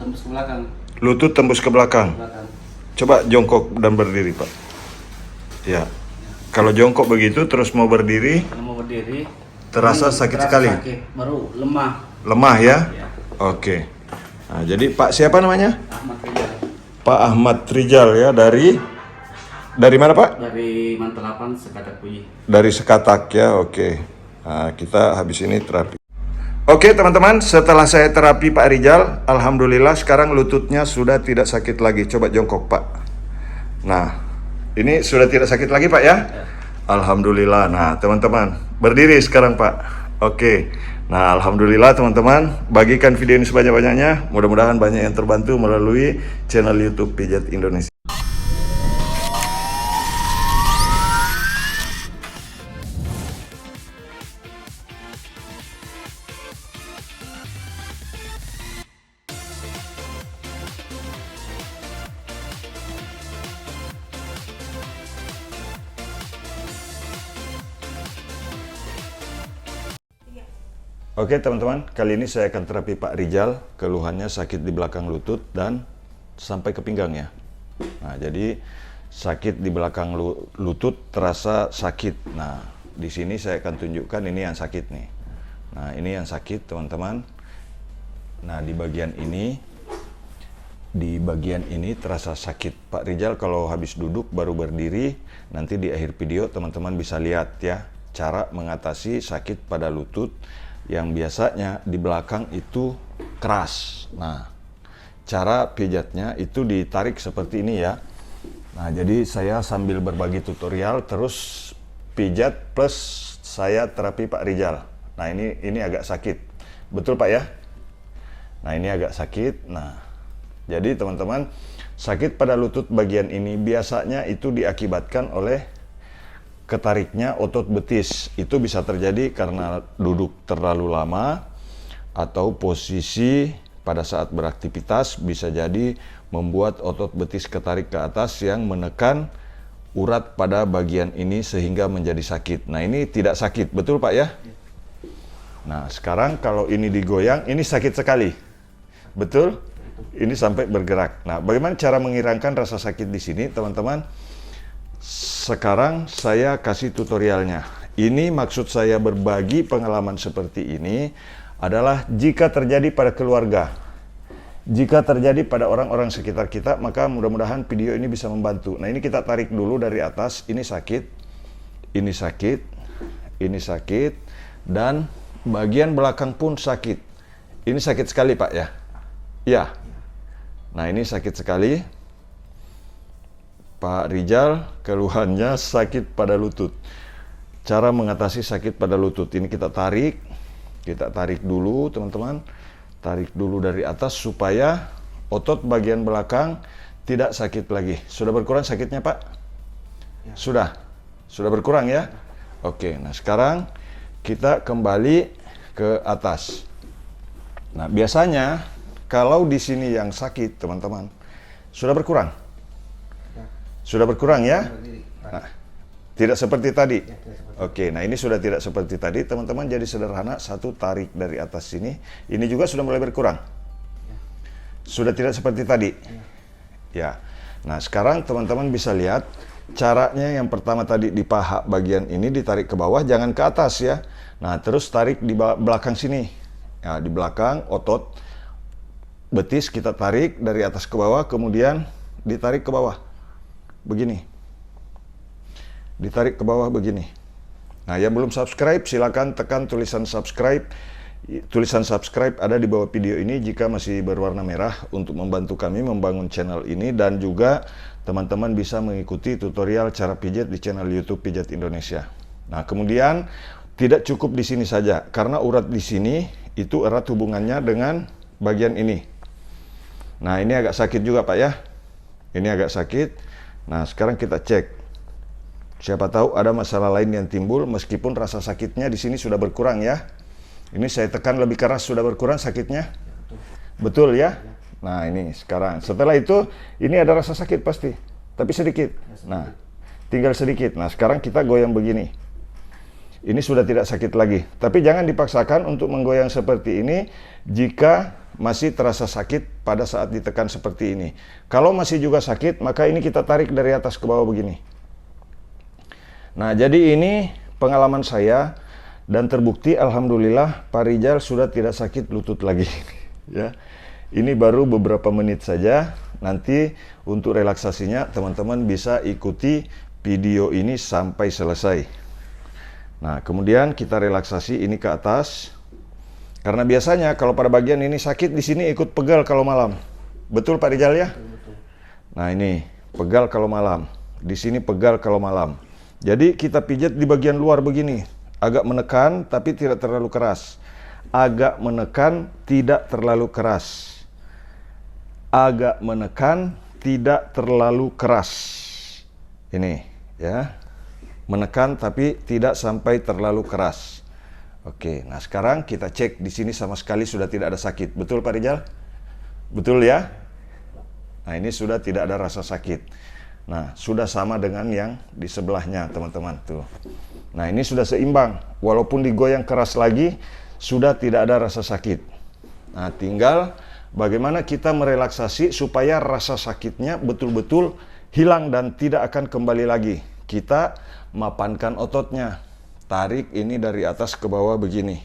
tembus ke belakang. Lutut tembus ke belakang. Belakang. Coba jongkok dan berdiri, Pak. Ya. Kalau jongkok begitu terus mau berdiri, Kalau mau berdiri, terasa ini sakit terasa sekali. Sakit, baru lemah. Lemah ya? Ya. Oke. Nah, jadi Pak siapa namanya? Ahmad Rijal. Pak Ahmad Rijal ya, dari mana, Pak? Dari Mantelapan Sekatak Puyi. Dari Sekatak ya, oke. Nah, kita habis ini terapi. Oke teman-teman, setelah saya terapi Pak Rijal, alhamdulillah sekarang lututnya sudah tidak sakit lagi. Coba jongkok, Pak. Nah, ini sudah tidak sakit lagi, Pak ya? Alhamdulillah. Nah, teman-teman, berdiri sekarang, Pak. Oke. Nah, alhamdulillah teman-teman, bagikan video ini sebanyak-banyaknya. Mudah-mudahan banyak yang terbantu melalui channel YouTube Pijat Indonesia. Oke teman-teman, kali ini saya akan terapi Pak Rijal. Keluhannya sakit di belakang lutut dan sampai ke pinggang ya. Nah, jadi sakit di belakang lutut terasa sakit. Nah, di sini saya akan tunjukkan ini yang sakit nih. Nah, ini yang sakit teman-teman. Nah, di bagian ini terasa sakit. Pak Rijal kalau habis duduk baru berdiri, nanti di akhir video teman-teman bisa lihat ya cara mengatasi sakit pada lutut yang biasanya di belakang itu keras. Nah, cara pijatnya itu ditarik seperti ini ya. Nah, jadi saya sambil berbagi tutorial terus pijat plus saya terapi Pak Rijal. Nah, ini agak sakit. Betul Pak ya? Nah, ini agak sakit. Nah, jadi teman-teman, sakit pada lutut bagian ini biasanya itu diakibatkan oleh ketariknya otot betis. Itu bisa terjadi karena duduk terlalu lama atau posisi pada saat beraktivitas bisa jadi membuat otot betis ketarik ke atas yang menekan urat pada bagian ini sehingga menjadi sakit. Nah, ini tidak sakit, betul Pak ya? Nah, sekarang kalau ini digoyang, ini sakit sekali. Betul? Ini sampai bergerak. Nah, bagaimana cara menghilangkan rasa sakit di sini, teman-teman? Sekarang saya kasih tutorialnya. Ini maksud saya berbagi pengalaman seperti ini adalah jika terjadi pada keluarga, jika terjadi pada orang-orang sekitar kita, maka mudah-mudahan video ini bisa membantu. Nah, ini kita tarik dulu dari atas. Ini sakit, ini sakit, ini sakit, dan bagian belakang pun sakit. Ini sakit sekali Pak ya? Ya. Nah, ini sakit sekali. Pak Rijal keluhannya sakit pada lutut. Cara mengatasi sakit pada lutut ini kita tarik dulu teman-teman. Tarik dulu dari atas supaya otot bagian belakang tidak sakit lagi. Sudah berkurang sakitnya Pak? Ya. Sudah berkurang ya? Oke, nah sekarang kita kembali ke atas. Nah, biasanya kalau di sini yang sakit teman-teman sudah berkurang. Sudah berkurang ya? Nah, tidak seperti tadi. Oke, nah ini sudah tidak seperti tadi, teman-teman. Jadi sederhana, satu tarik dari atas sini. Ini juga sudah mulai berkurang. Sudah tidak seperti tadi. Ya. Nah, sekarang teman-teman bisa lihat caranya. Yang pertama tadi di paha bagian ini ditarik ke bawah, jangan ke atas ya. Nah, terus tarik di belakang sini. Ya, di belakang otot betis kita tarik dari atas ke bawah, kemudian ditarik ke bawah. Begini, ditarik ke bawah begini. Nah, yang belum subscribe silakan tekan tulisan subscribe. Tulisan subscribe ada di bawah video ini jika masih berwarna merah untuk membantu kami membangun channel ini, dan juga teman-teman bisa mengikuti tutorial cara pijat di channel YouTube Pijat Indonesia. Nah, kemudian tidak cukup di sini saja karena urat di sini itu erat hubungannya dengan bagian ini. Nah, ini agak sakit juga Pak ya. Ini agak sakit. Nah, sekarang kita cek. Siapa tahu ada masalah lain yang timbul meskipun rasa sakitnya di sini sudah berkurang ya. Ini saya tekan lebih keras, sudah berkurang sakitnya. Betul ya? Nah, ini sekarang. Setelah itu ini ada rasa sakit pasti, tapi sedikit. Nah, tinggal sedikit. Nah, sekarang kita goyang begini. Ini sudah tidak sakit lagi. Tapi jangan dipaksakan untuk menggoyang seperti ini jika masih terasa sakit pada saat ditekan seperti ini. Kalau masih juga sakit, maka ini kita tarik dari atas ke bawah begini. Nah, jadi ini pengalaman saya dan terbukti alhamdulillah Pak Rijal sudah tidak sakit lutut lagi. Ya. Ini baru beberapa menit saja. Nanti untuk relaksasinya teman-teman bisa ikuti video ini sampai selesai. Nah, kemudian kita relaksasi ini ke atas. Karena biasanya kalau pada bagian ini sakit, di sini ikut pegal kalau malam. Betul Pak Rijal ya? Betul. Nah, ini pegal kalau malam. Di sini pegal kalau malam. Jadi kita pijat di bagian luar begini. Agak menekan tapi tidak terlalu keras. Agak menekan, tidak terlalu keras. Agak menekan, tidak terlalu keras. Ini ya. Menekan tapi tidak sampai terlalu keras. Oke, nah sekarang kita cek di sini sama sekali sudah tidak ada sakit. Betul Pak Rijal? Betul ya? Nah, ini sudah tidak ada rasa sakit. Nah, sudah sama dengan yang di sebelahnya, teman-teman. Tuh. Nah, ini sudah seimbang. Walaupun digoyang keras lagi, sudah tidak ada rasa sakit. Nah, tinggal bagaimana kita merelaksasi supaya rasa sakitnya betul-betul hilang dan tidak akan kembali lagi. Kita mapankan ototnya. Tarik ini dari atas ke bawah begini.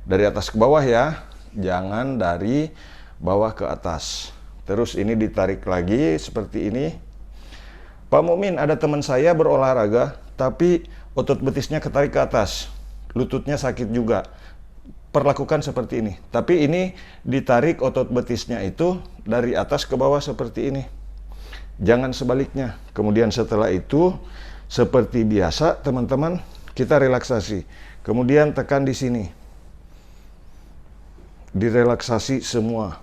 Dari atas ke bawah ya, jangan dari bawah ke atas. Terus ini ditarik lagi seperti ini. Pak Mukmin, ada teman saya berolahraga, tapi otot betisnya ketarik ke atas. Lututnya sakit juga. Perlakukan seperti ini. Tapi ini ditarik otot betisnya itu dari atas ke bawah seperti ini. Jangan sebaliknya. Kemudian setelah itu, seperti biasa teman-teman, kita relaksasi. Kemudian tekan di sini. Direlaksasi semua.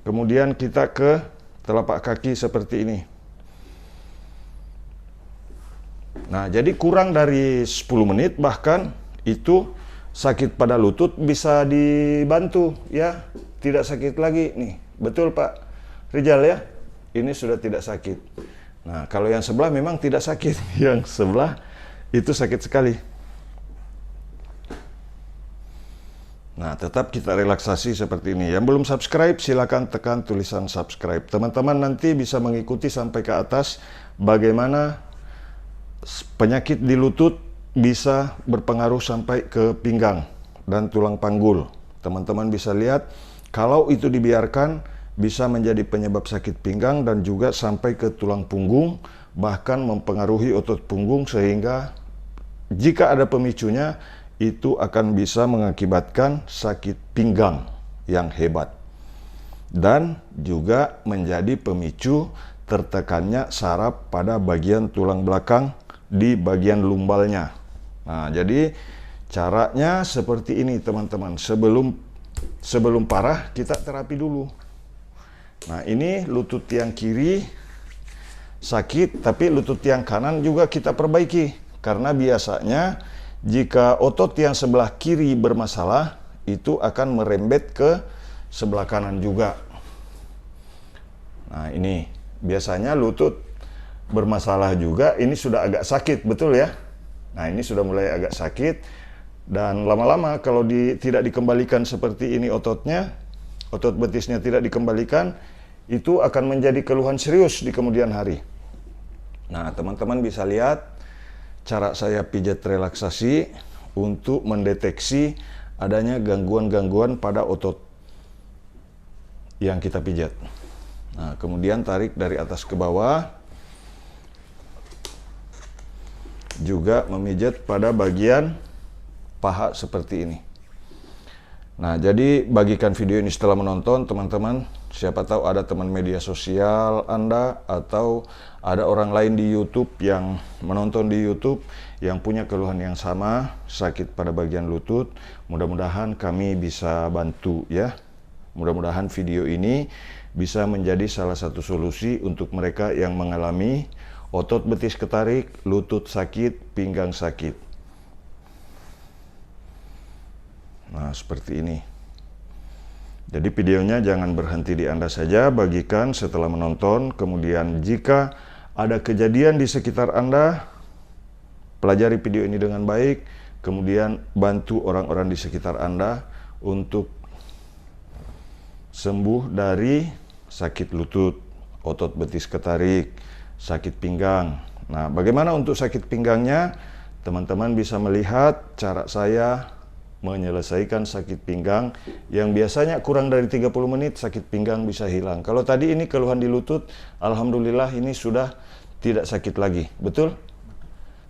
Kemudian kita ke telapak kaki seperti ini. Nah, jadi kurang dari 10 menit bahkan itu sakit pada lutut bisa dibantu ya. Tidak sakit lagi nih. Betul Pak Rijal ya? Ini sudah tidak sakit. Nah, kalau yang sebelah memang tidak sakit. Yang sebelah itu sakit sekali. Nah, tetap kita relaksasi seperti ini. Yang belum subscribe, silakan tekan tulisan subscribe. Teman-teman nanti bisa mengikuti sampai ke atas bagaimana penyakit di lutut bisa berpengaruh sampai ke pinggang dan tulang panggul. Teman-teman bisa lihat, kalau itu dibiarkan bisa menjadi penyebab sakit pinggang dan juga sampai ke tulang punggung, bahkan mempengaruhi otot punggung sehingga jika ada pemicunya, itu akan bisa mengakibatkan sakit pinggang yang hebat. Dan juga menjadi pemicu tertekannya saraf pada bagian tulang belakang di bagian lumbalnya. Nah, jadi caranya seperti ini teman-teman. Sebelum parah, kita terapi dulu. Nah, ini lutut yang kiri sakit, tapi lutut yang kanan juga kita perbaiki. Karena biasanya jika otot yang sebelah kiri bermasalah, itu akan merembet ke sebelah kanan juga. Nah, ini biasanya lutut bermasalah juga, ini sudah agak sakit, betul ya? Nah, ini sudah mulai agak sakit. Dan lama-lama kalau tidak dikembalikan seperti ini ototnya, otot betisnya tidak dikembalikan, itu akan menjadi keluhan serius di kemudian hari. Nah, teman-teman bisa lihat cara saya pijat relaksasi untuk mendeteksi adanya gangguan-gangguan pada otot yang kita pijat. Nah, kemudian tarik dari atas ke bawah. Juga memijat pada bagian paha seperti ini. Nah, jadi bagikan video ini setelah menonton, teman-teman. Siapa tahu ada teman media sosial Anda atau ada orang lain di YouTube yang menonton di YouTube yang punya keluhan yang sama, sakit pada bagian lutut. Mudah-mudahan kami bisa bantu ya. Mudah-mudahan video ini bisa menjadi salah satu solusi untuk mereka yang mengalami otot betis ketarik, lutut sakit, pinggang sakit. Nah, seperti ini. Jadi videonya jangan berhenti di Anda saja, bagikan setelah menonton. Kemudian jika ada kejadian di sekitar Anda, pelajari video ini dengan baik. Kemudian bantu orang-orang di sekitar Anda untuk sembuh dari sakit lutut, otot betis ketarik, sakit pinggang. Nah, bagaimana untuk sakit pinggangnya? Teman-teman bisa melihat cara saya menyelesaikan sakit pinggang yang biasanya kurang dari 30 menit sakit pinggang bisa hilang. Kalau tadi ini keluhan di lutut, alhamdulillah ini sudah tidak sakit lagi. Betul?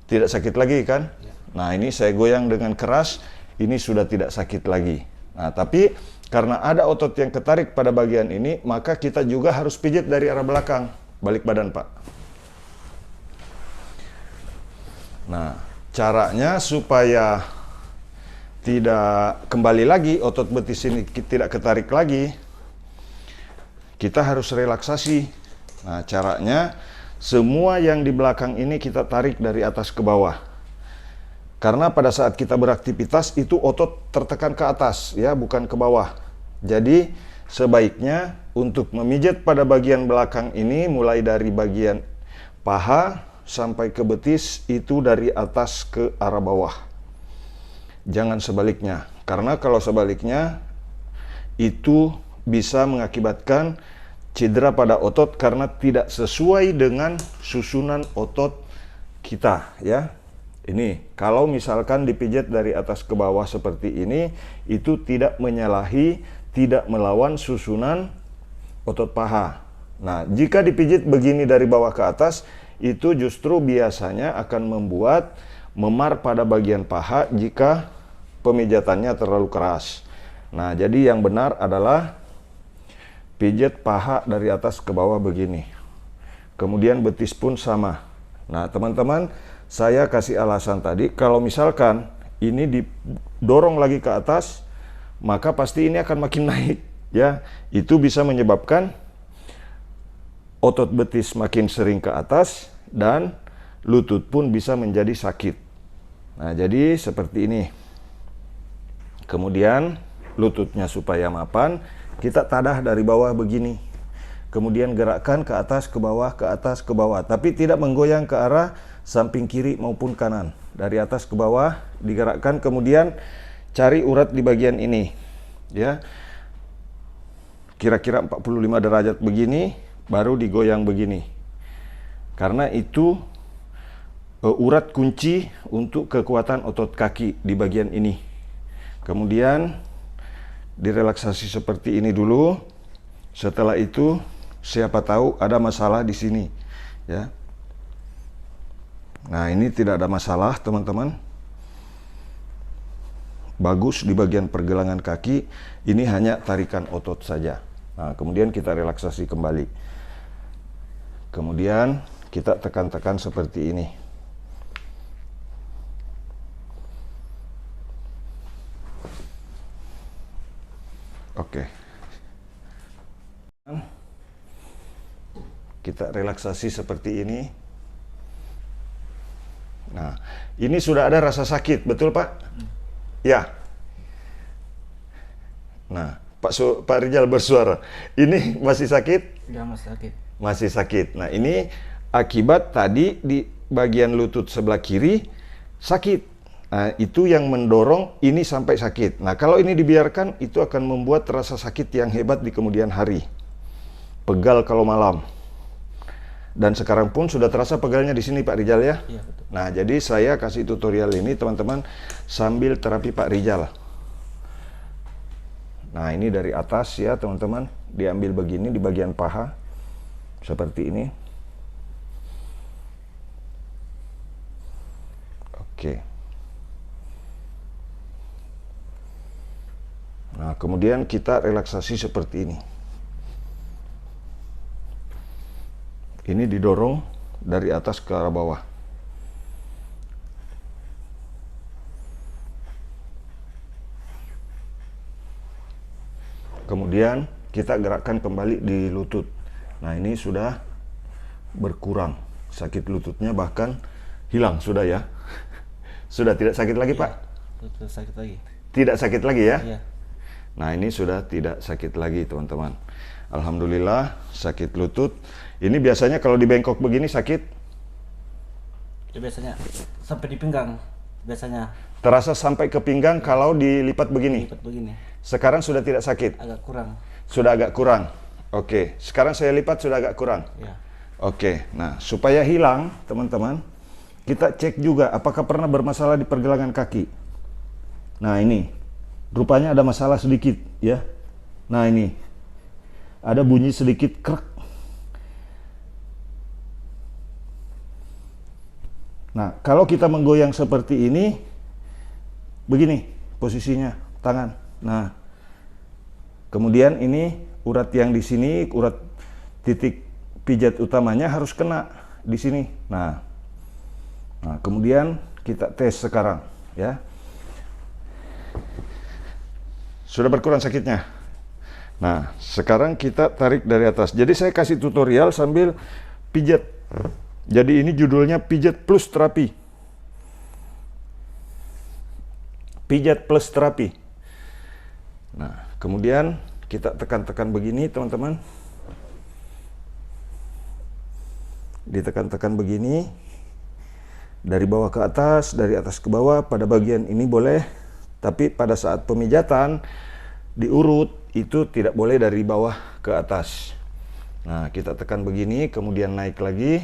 Tidak sakit lagi kan? Nah, ini saya goyang dengan keras, ini sudah tidak sakit lagi. Nah, tapi karena ada otot yang ketarik pada bagian ini, maka kita juga harus pijit dari arah belakang. Balik badan, Pak. Nah, caranya supaya tidak kembali lagi, otot betis ini tidak ketarik lagi, kita harus relaksasi. Nah, caranya semua yang di belakang ini kita tarik dari atas ke bawah. Karena pada saat kita beraktivitas itu otot tertekan ke atas, ya, bukan ke bawah. Jadi sebaiknya untuk memijat pada bagian belakang ini mulai dari bagian paha sampai ke betis itu dari atas ke arah bawah. Jangan sebaliknya, karena kalau sebaliknya itu bisa mengakibatkan cedera pada otot karena tidak sesuai dengan susunan otot kita, ya. Ini kalau misalkan dipijat dari atas ke bawah seperti ini, itu tidak menyalahi, tidak melawan susunan otot paha. Nah, jika dipijit begini dari bawah ke atas, itu justru biasanya akan membuat memar pada bagian paha jika pemijatannya terlalu keras. Nah, jadi yang benar adalah pijat paha dari atas ke bawah begini. Kemudian betis pun sama. Nah, teman-teman, saya kasih alasan tadi, kalau misalkan ini didorong lagi ke atas, maka pasti ini akan makin naik, ya. Itu bisa menyebabkan otot betis makin sering ke atas dan lutut pun bisa menjadi sakit. Nah, jadi seperti ini. Kemudian lututnya supaya mapan, kita tadah dari bawah begini. Kemudian gerakkan ke atas, ke bawah, ke atas, ke bawah. Tapi tidak menggoyang ke arah samping kiri maupun kanan. Dari atas ke bawah digerakkan, kemudian cari urat di bagian ini, ya. Kira-kira 45 derajat begini, baru digoyang begini. Karena itu urat kunci untuk kekuatan otot kaki di bagian ini. Kemudian direlaksasi seperti ini dulu. Setelah itu siapa tahu ada masalah di sini, ya. Nah, ini tidak ada masalah, teman-teman. Bagus di bagian pergelangan kaki, ini hanya tarikan otot saja. Nah, kemudian kita relaksasi kembali. Kemudian kita tekan-tekan seperti ini. Oke. Kita relaksasi seperti ini. Nah, ini sudah ada rasa sakit, betul Pak? Ya. Nah, Pak Rijal bersuara. Ini masih sakit? Ya, masih sakit. Masih sakit. Nah, ini akibat tadi di bagian lutut sebelah kiri sakit. Nah, itu yang mendorong ini sampai sakit. Nah, kalau ini dibiarkan, itu akan membuat rasa sakit yang hebat di kemudian hari. Pegal kalau malam. Dan sekarang pun sudah terasa pegalnya di sini Pak Rijal, ya? Iya, betul. Nah, jadi saya kasih tutorial ini teman-teman sambil terapi Pak Rijal. Nah, ini dari atas ya teman-teman, diambil begini di bagian paha. Seperti ini. Oke. Nah, kemudian kita relaksasi seperti ini. Ini didorong dari atas ke arah bawah. Kemudian kita gerakkan kembali di lutut. Nah, ini sudah berkurang. Sakit lututnya bahkan hilang sudah, ya. Sudah tidak sakit lagi, Pak? Tidak sakit lagi. Tidak sakit lagi, ya? Iya. Nah, ini sudah tidak sakit lagi, teman-teman. Alhamdulillah, sakit lutut. Ini biasanya kalau di bengkok begini sakit? Ya, biasanya sampai di pinggang. Biasanya Terasa sampai ke pinggang kalau dilipat begini. lipat begini. Sekarang sudah tidak sakit. Agak kurang. sudah agak kurang. Oke, sekarang saya lipat sudah agak kurang. Ya. Oke, nah supaya hilang teman-teman, kita cek juga apakah pernah bermasalah di pergelangan kaki. Nah ini, rupanya ada masalah sedikit ya. Nah ini, ada bunyi sedikit krek. Nah kalau kita menggoyang seperti ini, begini posisinya tangan. Nah, kemudian ini urat yang di sini, urat titik pijat utamanya harus kena di sini. Nah, kemudian kita tes sekarang, ya. Sudah berkurang sakitnya. Nah, sekarang kita tarik dari atas. Jadi saya kasih tutorial sambil pijat. Jadi ini judulnya pijat plus terapi. Pijat plus terapi. Nah, kemudian kita tekan-tekan begini, teman-teman. Ditekan-tekan begini. Dari bawah ke atas, dari atas ke bawah. Pada bagian ini boleh. Tapi pada saat pemijatan, diurut, itu tidak boleh dari bawah ke atas. Nah, kita tekan begini, kemudian naik lagi.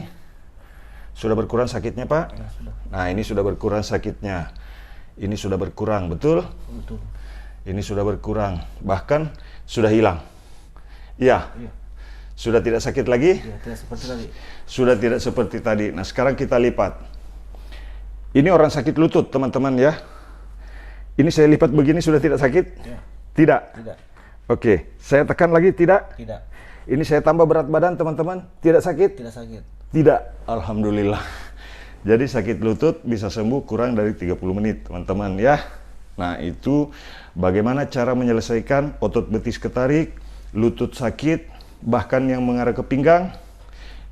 Sudah berkurang sakitnya, Pak? Ya, sudah. Nah, ini sudah berkurang sakitnya. Ini sudah berkurang, betul? Betul. Ini sudah berkurang, bahkan sudah hilang. Iya. Iya. Sudah tidak sakit lagi? Ya, tidak seperti tadi. Sudah tidak seperti tadi. Nah, sekarang kita lipat. Ini orang sakit lutut, teman-teman ya. Ini saya lipat begini sudah tidak sakit? Ya. Tidak. Tidak. Oke, saya tekan lagi tidak? Tidak. Ini saya tambah berat badan, teman-teman. Tidak sakit? Tidak sakit. Tidak. Alhamdulillah. Jadi sakit lutut bisa sembuh kurang dari 30 menit, teman-teman ya. Nah, itu bagaimana cara menyelesaikan otot betis ketarik, lutut sakit, bahkan yang mengarah ke pinggang,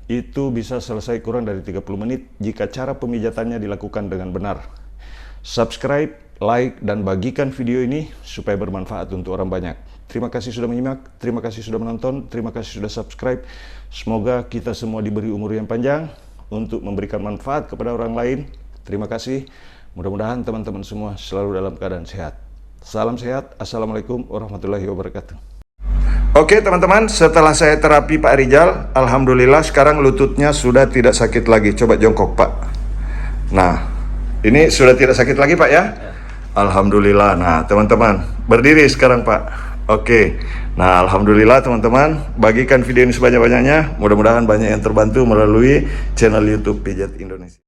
itu bisa selesai kurang dari 30 menit jika cara pemijatannya dilakukan dengan benar. Subscribe, like, dan bagikan video ini supaya bermanfaat untuk orang banyak. Terima kasih sudah menyimak, terima kasih sudah menonton, terima kasih sudah subscribe. Semoga kita semua diberi umur yang panjang untuk memberikan manfaat kepada orang lain. Terima kasih. Mudah-mudahan teman-teman semua selalu dalam keadaan sehat. Salam sehat. Assalamualaikum warahmatullahi wabarakatuh. Oke teman-teman, setelah saya terapi Pak Rizal, alhamdulillah sekarang lututnya sudah tidak sakit lagi. Coba jongkok Pak. Nah, ini sudah tidak sakit lagi Pak ya? Alhamdulillah. Nah teman-teman, berdiri sekarang Pak. Oke, nah alhamdulillah teman-teman, bagikan video ini sebanyak-banyaknya. Mudah-mudahan banyak yang terbantu melalui channel YouTube Pijat Indonesia.